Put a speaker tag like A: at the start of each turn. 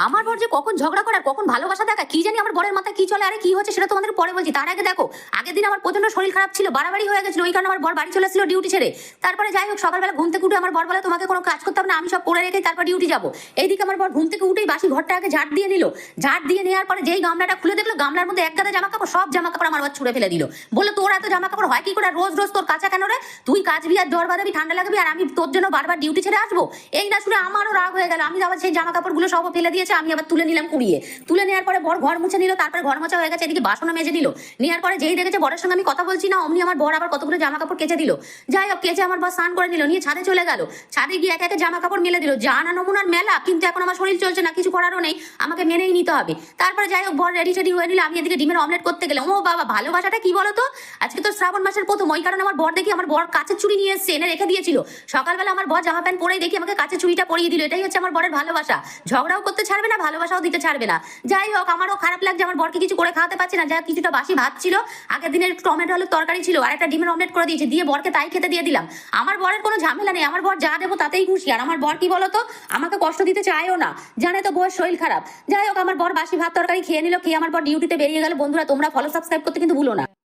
A: আমার বর যে কখন ঝগড়া করার কখন ভালোবাসা দেখা কি জানি, আমার বরের মাথায় কি চলে আরে কি হচ্ছে সেটা তোমাদের পরে বলছি। তার আগে দেখো, আগের দিন আমার প্রচন্ড শরীর খারাপ ছিল, বাড়াবাড়ি হয়ে গেছিল, ওই কারণে আমার বর বাড়ি চলে এসেছিল ডিউটি ছেড়ে। তারপরে যাই হোক সকালবেলা ঘুম থেকে উঠে আমার বর বলে তোমাকে কোনো কাজ করতে হবে না, আমি সব করে রেখে তারপর ডিউটি যাবো। এইদিকে আমার বর ঘুম থেকে উঠেই বাসি ঘরটা আগে ঝাড় দিয়ে নিল। ঝাড় দিয়ে নেওয়ার পরে যেই গামলাটা খুলে দেখলো গামলার মধ্যে এক গাদা জামা কাপড়, সব জামা কাপড় আমার বর ছুঁড়ে ফেলে দিল। বলে তোর এত জামা কাপড় হয় কি করে, রোজ রোজ তোর কাঁচা কেন রে, তুই কাচবি আর জ্বর বাঁধাবি ঠান্ডা লাগবি আর আমি তোর জন্য বারবার ডিউটি ছেড়ে আসবো। এই না শুনে আমারও রাগ হয়ে গেল, আমি আবার সেই জামা কাপড়গুলো সব ফেলে দিয়েছে, আমি আবার তুলে নিলাম কুড়িয়ে। তুলে নেওয়ার পরে বর ঘর মুছে নিল, তারপরে ঘর মোছা হয়ে গেছে, এদিকে বাসনও মেজে দিল। নেওয়ার পরে যেই দেখেছে বরের সঙ্গে আমি কথা বলছি না, অমনি আমার বর আবার কতগুলো জামা কাপড় কেচে দিল। যাই হোক কেচে আমার বর স্নান করে নিল, নিয়ে ছাদে চলে গেল। ছাদে গিয়ে এক একে জামা কাপড় মেলে দিল, জানা নমুনার মেলা, কিন্তু এখন আমার শরীর চলছে না, কিছু করারও নেই, আমাকে মেনেই নিতে হবে। তারপরে যাই হোক বর রেডি টেডি হয়ে নিল, আমি এদিকে ডিমের অমলেট করতে গেলাম। ও বাবা, ভালোবাসাটা কি বলতো, আজকে তো শ্রাবণ মাসের প্রথম, ওই কারণে আমার বর দেখি আমার বর কাচের চুড়ি নিয়ে এসে এনে রেখে দিয়েছিল। সকালবেলা আমার বর জামা প্যান্ট পরেই দেখি আমাকে কাচের চুড়িটা পরিয়ে দিল। এটাই হচ্ছে আমার বরের ভালোবাসা, ঝগড়াও করতে ছাড়বে না, ভালোবাসাও দিতে ছাড়বে না। যাই হোক আমারও খারাপ লাগছে, আমার বরকে কিছু করে খাওয়াতে পারছি না। যা কিছুটা বাসি ভাত ছিল, আগের দিনের টমেটো আলুর তরকারি ছিল, আর একটা ডিমের অমলেট করে দিয়েছি, দিয়ে বরকে তাই খেতে দিয়ে দিলাম। আমার বরের কোনো ঝামেলা নেই, আমার বর যা দেবো তাতেই খুশি। আর আমার বর কি বলতো, আমাকে কষ্ট দিতে চায়ও না, জানে তো বউয়ের শরীর খারাপ। যাই হোক আমার বর বাসি ভাত তরকারি খেয়ে নিল, খেয়ে আমার বর ডিউটিতে বেরিয়ে গেল। বন্ধুরা তোমরা ফলো সাবস্ক্রাইব করতে কিন্তু ভুলো না।